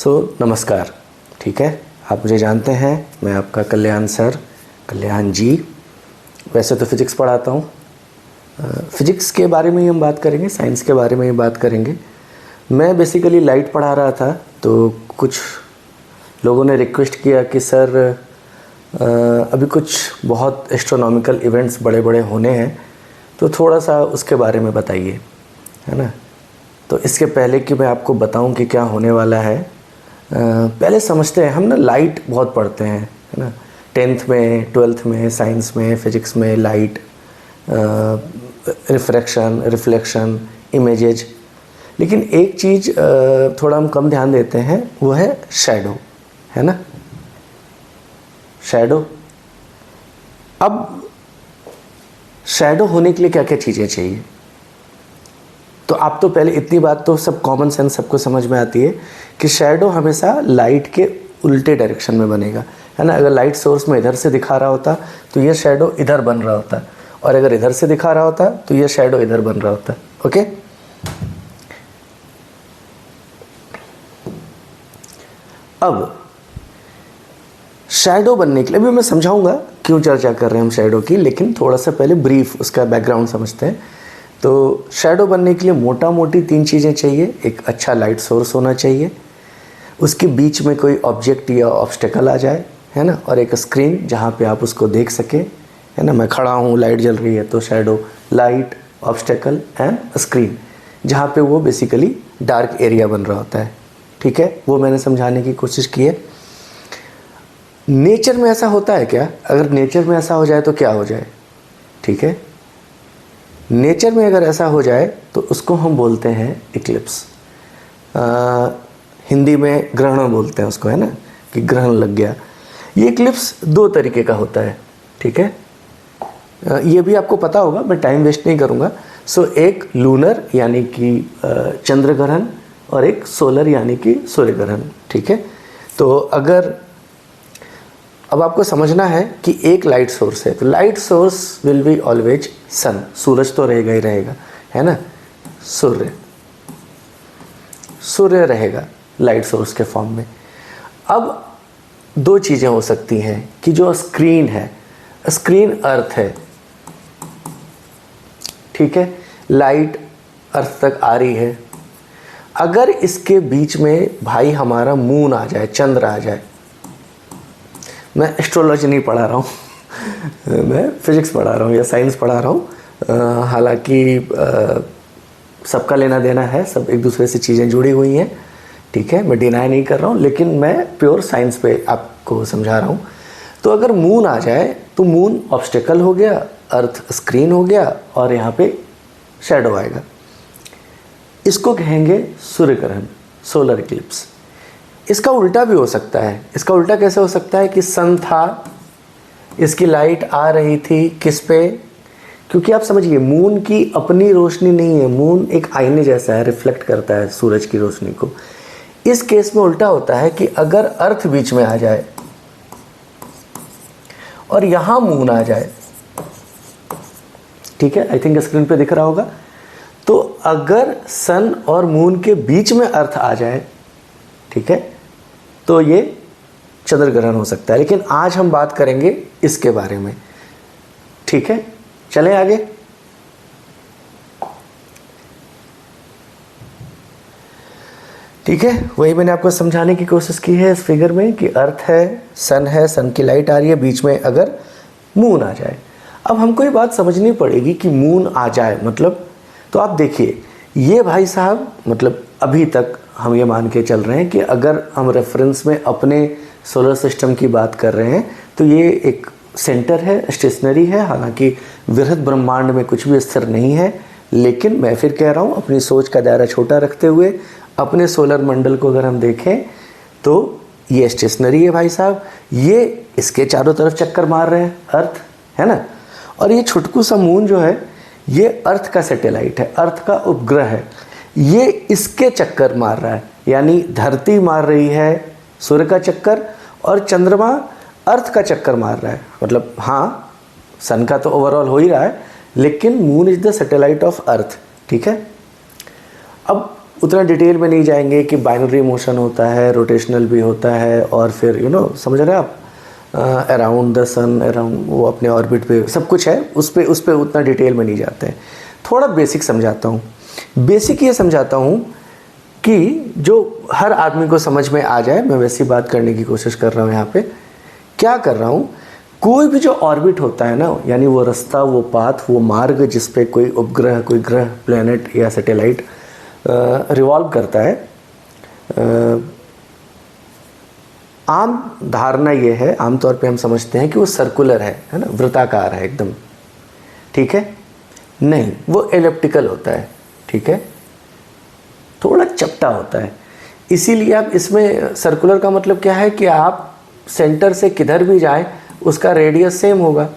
नमस्कार। ठीक है, आप मुझे जानते हैं, मैं आपका कल्याण सर, कल्याण जी। वैसे तो फिज़िक्स पढ़ाता हूँ, फिज़िक्स के बारे में ही हम बात करेंगे, साइंस के बारे में ही बात करेंगे। मैं बेसिकली लाइट पढ़ा रहा था, तो कुछ लोगों ने रिक्वेस्ट किया कि सर अभी कुछ बहुत एस्ट्रोनॉमिकल इवेंट्स बड़े बड़े होने हैं, तो थोड़ा सा उसके बारे में बताइए, है ना। तो इसके पहले कि मैं आपको बताऊं कि क्या होने वाला है, पहले समझते हैं। हम ना लाइट बहुत पढ़ते हैं, है ना, 10th में, 12th में, साइंस में, फिज़िक्स में लाइट, रिफ्रैक्शन, रिफ्लेक्शन, इमेजेज। लेकिन एक चीज़ थोड़ा हम कम ध्यान देते हैं, वो है शैडो, है ना, शैडो। अब शैडो होने के लिए क्या क्या चीज़ें चाहिए, तो आप तो पहले इतनी बात तो सब कॉमन सेंस सबको समझ में आती है कि शैडो हमेशा लाइट के उल्टे डायरेक्शन में बनेगा, है ना। अगर लाइट सोर्स में इधर से दिखा रहा होता तो ये शैडो इधर बन रहा होता, और अगर इधर से दिखा रहा होता तो ये शैडो इधर बन रहा होता। ओके, अब शैडो बनने के लिए अभी मैं समझाऊंगा क्यों चर्चा कर रहे हैं हम शैडो की, लेकिन थोड़ा सा पहले ब्रीफ उसका बैकग्राउंड समझते हैं। तो शैडो बनने के लिए मोटा मोटी 3 चीज़ें चाहिए। एक अच्छा लाइट सोर्स होना चाहिए, उसके बीच में कोई ऑब्जेक्ट या ऑब्स्टेकल आ जाए, है ना, और एक स्क्रीन जहाँ पे आप उसको देख सकें, है ना। मैं खड़ा हूँ, लाइट जल रही है, तो shadow, light, obstacle and screen, जहाँ पे वो बेसिकली डार्क एरिया बन रहा होता है। ठीक है, वो मैंने समझाने की कोशिश की है। नेचर में ऐसा होता है क्या? अगर नेचर में ऐसा हो जाए तो क्या हो जाए? ठीक है, नेचर में अगर ऐसा हो जाए तो उसको हम बोलते हैं इक्लिप्स। हिंदी में ग्रहण बोलते हैं उसको, है ना, कि ग्रहण लग गया। ये इक्लिप्स 2 तरीके का होता है। ठीक है, ये भी आपको पता होगा, मैं टाइम वेस्ट नहीं करूँगा। एक लूनर यानी कि चंद्र ग्रहण, और एक सोलर यानी कि सूर्य ग्रहण। ठीक है, तो अगर अब आपको समझना है कि एक लाइट सोर्स है, तो light source will be always sun, सूरज तो रहेगा ही रहेगा, है ना, सूर्य रहेगा लाइट सोर्स के फॉर्म में। अब 2 चीज़ें हो सकती हैं कि जो स्क्रीन है, स्क्रीन अर्थ है, ठीक है, लाइट अर्थ तक आ रही है। अगर इसके बीच में भाई हमारा मून आ जाए, चंद्र आ जाए, मैं एस्ट्रोलॉजी नहीं पढ़ा रहा हूँ मैं फिज़िक्स पढ़ा रहा हूँ या साइंस पढ़ा रहा हूँ। हालांकि सबका लेना देना है, सब एक दूसरे से चीज़ें जुड़ी हुई हैं। ठीक है, मैं डिनाई नहीं कर रहा हूँ, लेकिन मैं प्योर साइंस पे आपको समझा रहा हूँ। तो अगर मून आ जाए तो मून ऑब्स्टेकल हो गया, अर्थ स्क्रीन हो गया, और यहाँ पे शैडो आएगा। इसको कहेंगे सूर्य ग्रहण, सोलर इक्लिप्स। इसका उल्टा भी हो सकता है। इसका उल्टा कैसे हो सकता है कि सन था, इसकी लाइट आ रही थी किस पे, क्योंकि आप समझिए मून की अपनी रोशनी नहीं है, मून एक आईने जैसा है, रिफ्लेक्ट करता है सूरज की रोशनी को। इस केस में उल्टा होता है कि अगर अर्थ बीच में आ जाए और यहां मून आ जाए, ठीक है, आई थिंक स्क्रीन पे दिख रहा होगा, तो अगर सन और मून के बीच में अर्थ आ जाए, ठीक है, तो ये चंद्र ग्रहण हो सकता है। लेकिन आज हम बात करेंगे इसके बारे में। ठीक है, चलें आगे। ठीक है, वही मैंने आपको समझाने की कोशिश की है इस फिगर में कि अर्थ है, सन की लाइट आ रही है, बीच में अगर मून आ जाए। अब हमको ये बात समझनी पड़ेगी कि मून आ जाए मतलब, तो आप देखिए ये भाई साहब, मतलब अभी तक हम ये मान के चल रहे हैं कि अगर हम रेफरेंस में अपने सोलर सिस्टम की बात कर रहे हैं तो ये एक सेंटर है, स्टेशनरी है। हालांकि वृहद ब्रह्मांड में कुछ भी स्थिर नहीं है, लेकिन मैं फिर कह रहा हूँ, अपनी सोच का दायरा छोटा रखते हुए अपने सोलर मंडल को अगर हम देखें तो ये स्टेशनरी है भाई साहब। ये इसके चारों तरफ चक्कर मार रहे हैं अर्थ, है ना, और ये छुटकू सा मून जो है ये अर्थ का सैटेलाइट है, अर्थ का उपग्रह है। ये इसके चक्कर मार रहा है, यानी धरती मार रही है सूर्य का चक्कर, और चंद्रमा अर्थ का चक्कर मार रहा है। मतलब हाँ, सन का तो ओवरऑल हो ही रहा है, लेकिन moon is the satellite of earth. ठीक है, अब उतना डिटेल में नहीं जाएंगे कि बाइनरी मोशन होता है, रोटेशनल भी होता है, और फिर समझ रहे हैं आप, अराउंड द सन, अराउंड वो अपने ऑर्बिट पे सब कुछ है, उस पे उतना डिटेल में नहीं जाते हैं। थोड़ा बेसिक समझाता हूँ। बेसिक ये समझाता हूँ कि जो हर आदमी को समझ में आ जाए, मैं वैसी बात करने की कोशिश कर रहा हूँ। यहाँ पे क्या कर रहा हूँ, कोई भी जो ऑर्बिट होता है ना, यानी वो रास्ता, वो पाथ, वो मार्ग जिस पे कोई उपग्रह, कोई ग्रह, प्लेनेट या सैटेलाइट रिवॉल्व करता है, आम धारणा ये है, आमतौर पे हम समझते हैं कि वो सर्कुलर है ना, वृत्ताकार है एकदम, ठीक है। नहीं, वो एलिप्टिकल होता है, ठीक है, थोड़ा चपटा होता है। इसीलिए आप इसमें, सर्कुलर का मतलब क्या है कि आप सेंटर से किधर भी जाएं उसका रेडियस सेम होगा,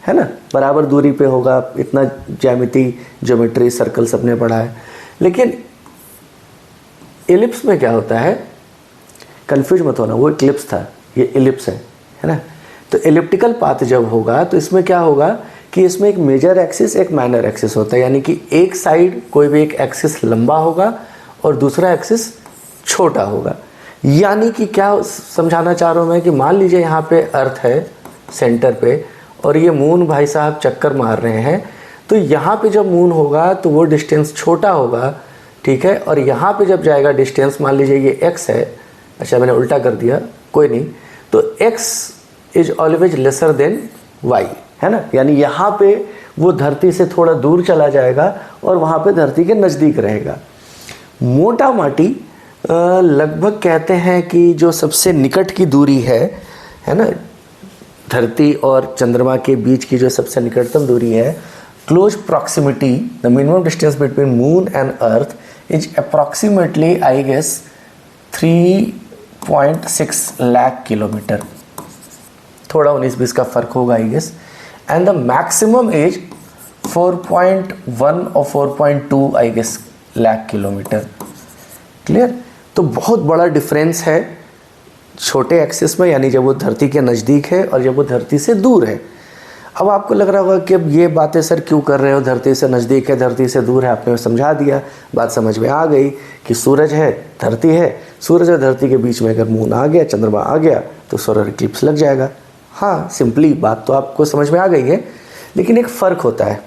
है ना, बराबर दूरी पे होगा। इतना ज्योमेट्री सर्कल सबने पढ़ा है। लेकिन एलिप्स में क्या होता है, कंफ्यूज मत होना, वो इक्लिप्स था, ये एलिप्स है ना। तो एलिप्टिकल पाथ जब होगा तो इसमें क्या होगा कि इसमें एक मेजर एक्सिस, एक माइनर एक्सिस होता है, यानी कि एक साइड कोई भी एक एक्सिस लंबा होगा और दूसरा एक्सिस छोटा होगा। यानी कि क्या समझाना चाह रहा हूँ मैं कि मान लीजिए यहाँ पे अर्थ है सेंटर पे, और ये मून भाई साहब चक्कर मार रहे हैं, तो यहाँ पे जब मून होगा तो वो डिस्टेंस छोटा होगा, ठीक है। और यहाँ पे जब जाएगा डिस्टेंस, मान लीजिए ये x है, अच्छा मैंने उल्टा कर दिया, कोई नहीं, तो x is always lesser than y, है ना। यानी यहाँ पे वो धरती से थोड़ा दूर चला जाएगा और वहाँ पे धरती के नज़दीक रहेगा। मोटा माटी लगभग कहते हैं कि जो सबसे निकट की दूरी है ना, धरती और चंद्रमा के बीच की जो सबसे निकटतम दूरी है, close proximity, the minimum distance between moon and earth is approximately I guess 3.6 lakh kilometre, थोड़ा 19-20 का फर्क होगा I guess. And the maximum as 4.1 और 4.2 I guess lakh kilometre. Clear. तो बहुत बड़ा डिफरेंस है छोटे एक्सिस में, यानी जब वो धरती के नज़दीक है और जब वो धरती से दूर है। अब आपको लग रहा होगा कि अब ये बातें सर क्यों कर रहे हो, धरती से नज़दीक है, धरती से दूर है, आपने समझा दिया, बात समझ में आ गई कि सूरज है, धरती है, सूरज और धरती के बीच में अगर मून आ गया, चंद्रमा आ गया, तो सोलर इक्लिप्स लग जाएगा। हाँ, सिंपली बात तो आपको समझ में आ गई है। लेकिन एक फ़र्क होता है,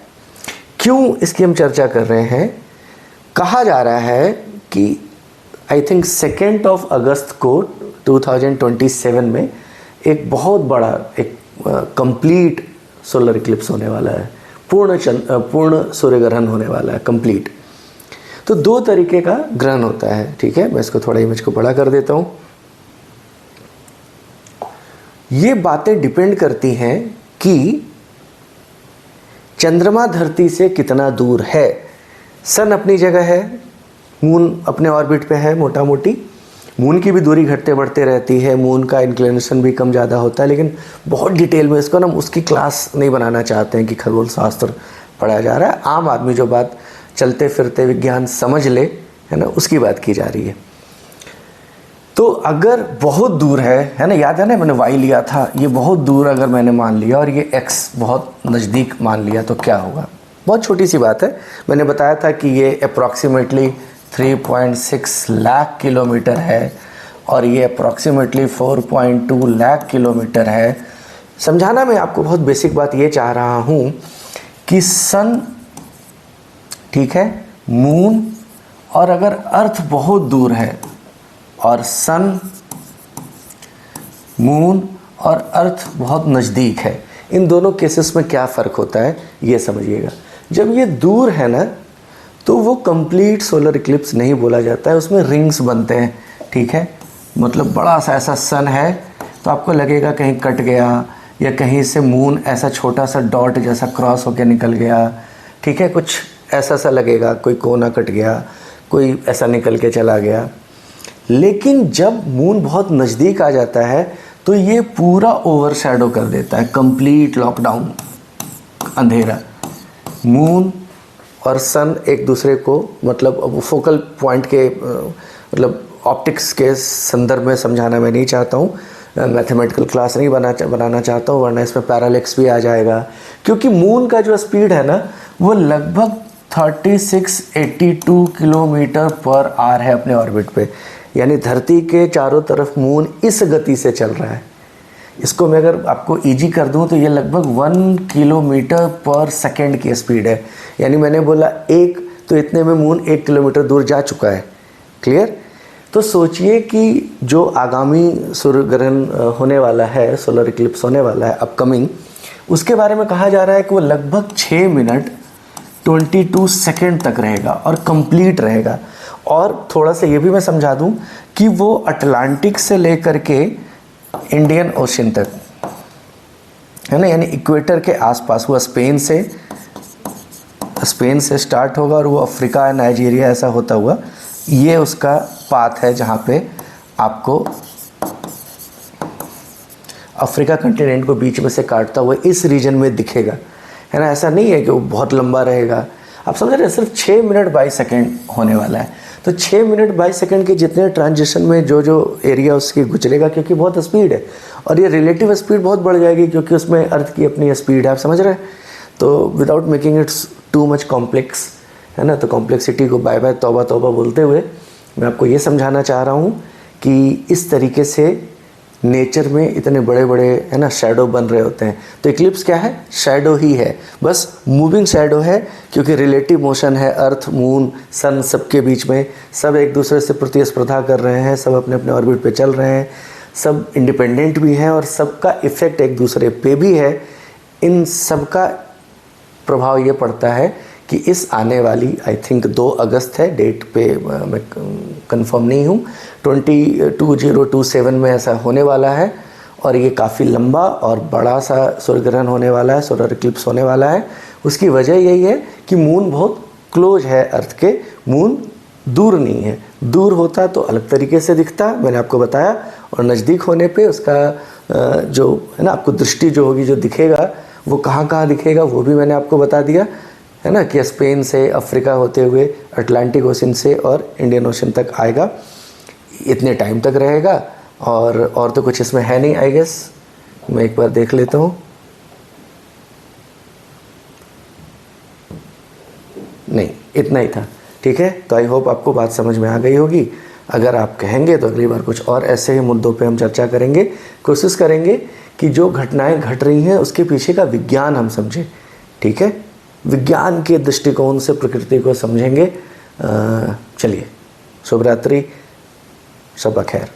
क्यों इसकी हम चर्चा कर रहे हैं। कहा जा रहा है कि आई थिंक 2 अगस्त को 2027 में एक बहुत बड़ा, एक कंप्लीट सोलर इक्लिप्स होने वाला है, पूर्ण सूर्य ग्रहण होने वाला है, कंप्लीट। तो 2 तरीके का ग्रहण होता है, ठीक है। मैं इसको थोड़ा इमेज को बड़ा कर देता हूँ। ये बातें डिपेंड करती हैं कि चंद्रमा धरती से कितना दूर है। सन अपनी जगह है, मून अपने ऑर्बिट पे है, मोटा मोटी मून की भी दूरी घटते बढ़ते रहती है, मून का इंक्लिनेशन भी कम ज़्यादा होता है। लेकिन बहुत डिटेल में इसको ना, उसकी क्लास नहीं बनाना चाहते हैं कि खगोल शास्त्र पढ़ाया जा रहा है। आम आदमी जो बात चलते फिरते विज्ञान समझ ले, है ना, उसकी बात की जा रही है। तो अगर बहुत दूर है ना, याद है ना मैंने y लिया था, ये बहुत दूर अगर मैंने मान लिया और ये x बहुत नज़दीक मान लिया, तो क्या होगा। बहुत छोटी सी बात है। मैंने बताया था कि ये अप्रॉक्सीमेटली 3.6 लाख किलोमीटर है और ये अप्रॉक्सीमेटली 4.2 लाख किलोमीटर है। समझाना मैं आपको बहुत बेसिक बात ये चाह रहा हूँ कि सन, ठीक है, मून, और अगर अर्थ बहुत दूर है और सन, मून और अर्थ बहुत नज़दीक है, इन दोनों केसेस में क्या फ़र्क होता है ये समझिएगा। जब ये दूर है ना, तो वो कंप्लीट सोलर इक्लिप्स नहीं बोला जाता है, उसमें रिंग्स बनते हैं, ठीक है। मतलब बड़ा सा ऐसा सन है तो आपको लगेगा कहीं कट गया, या कहीं से मून ऐसा छोटा सा डॉट जैसा क्रॉस होकर निकल गया, ठीक है, कुछ ऐसा सा लगेगा, कोई कोना कट गया, कोई ऐसा निकल के चला गया। लेकिन जब मून बहुत नज़दीक आ जाता है तो ये पूरा ओवरशैडो कर देता है, कंप्लीट लॉकडाउन, अंधेरा। मून और सन एक दूसरे को, मतलब फोकल पॉइंट के, मतलब ऑप्टिक्स के संदर्भ में समझाना मैं नहीं चाहता हूँ, मैथमेटिकल क्लास नहीं बनाना चाहता हूँ, वरना इसमें पैरालेक्स भी आ जाएगा। क्योंकि मून का जो स्पीड है ना, वो लगभग 3682 किलोमीटर पर आवर है अपने ऑर्बिट पे, यानी धरती के चारों तरफ मून इस गति से चल रहा है। इसको मैं अगर आपको इजी कर दूं तो ये लगभग 1 किलोमीटर पर सेकेंड की स्पीड है। यानी मैंने बोला एक, तो इतने में मून 1 किलोमीटर दूर जा चुका है। क्लियर? तो सोचिए कि जो आगामी सूर्य ग्रहण होने वाला है, सोलर इक्लिप्स होने वाला है अपकमिंग, उसके बारे में कहा जा रहा है कि वो लगभग 6 मिनट 22 सेकेंड तक रहेगा और कंप्लीट रहेगा। और थोड़ा सा ये भी मैं समझा दूं कि वो अटलांटिक से लेकर के इंडियन ओशन तक है ना, यानी इक्वेटर के आसपास, वो स्पेन से स्टार्ट होगा और वो अफ्रीका, नाइजीरिया ऐसा होता हुआ ये उसका पाथ है जहाँ पे आपको अफ्रीका कंटिनेंट को बीच में से काटता हुआ इस रीजन में दिखेगा, है ना। ऐसा नहीं है कि वो बहुत लंबा रहेगा, आप समझ रहे हैं। सिर्फ 6 मिनट 22 सेकेंड होने वाला है। तो 6 मिनट 22 सेकेंड के जितने ट्रांजिशन में जो जो एरिया उसकी गुजरेगा, क्योंकि बहुत स्पीड है और ये रिलेटिव स्पीड बहुत बढ़ जाएगी क्योंकि उसमें अर्थ की अपनी स्पीड है, आप समझ रहे हैं। तो without making it's too much complex, है ना, तो कॉम्प्लेक्सिटी को बाय बाय तौबा तौबा बोलते हुए मैं आपको ये समझाना चाह रहा हूँ कि इस तरीके से नेचर में इतने बड़े बड़े, है ना, शैडो बन रहे होते हैं। तो इक्लिप्स क्या है? शैडो ही है, बस मूविंग शैडो है, क्योंकि रिलेटिव मोशन है। अर्थ, मून, सन सबके बीच में सब एक दूसरे से प्रतिस्पर्धा कर रहे हैं, सब अपने अपने ऑर्बिट पे चल रहे हैं, सब इंडिपेंडेंट भी हैं और सबका इफ़ेक्ट एक दूसरे पे भी है। इन सब का प्रभाव ये पड़ता है कि इस आने वाली, आई थिंक 2 अगस्त है, डेट पे मैं कंफर्म नहीं हूँ, 2027 में ऐसा होने वाला है। और ये काफ़ी लंबा और बड़ा सा सूर्य ग्रहण होने वाला है, सोलर इक्लिप्स होने वाला है। उसकी वजह यही है कि मून बहुत क्लोज है अर्थ के, मून दूर नहीं है। दूर होता तो अलग तरीके से दिखता, मैंने आपको बताया, और नज़दीक होने पे उसका जो है ना, आपको दृष्टि जो होगी, जो दिखेगा, वो कहाँ कहाँ दिखेगा वो भी मैंने आपको बता दिया, है ना, कि स्पेन से अफ्रीका होते हुए अटलांटिक ओशन से और इंडियन ओशन तक आएगा, इतने टाइम तक रहेगा। और तो कुछ इसमें है नहीं, आई गेस। मैं एक बार देख लेता हूँ, नहीं, इतना ही था। ठीक है, तो आई होप आपको बात समझ में आ गई होगी। अगर आप कहेंगे तो अगली बार कुछ और ऐसे ही मुद्दों पे हम चर्चा करेंगे, कोशिश करेंगे कि जो घटनाएं घट रही हैं उसके पीछे का विज्ञान हम समझें। ठीक है, विज्ञान के दृष्टिकोण से प्रकृति को समझेंगे। चलिए, शुभ रात्रि, शब खैर।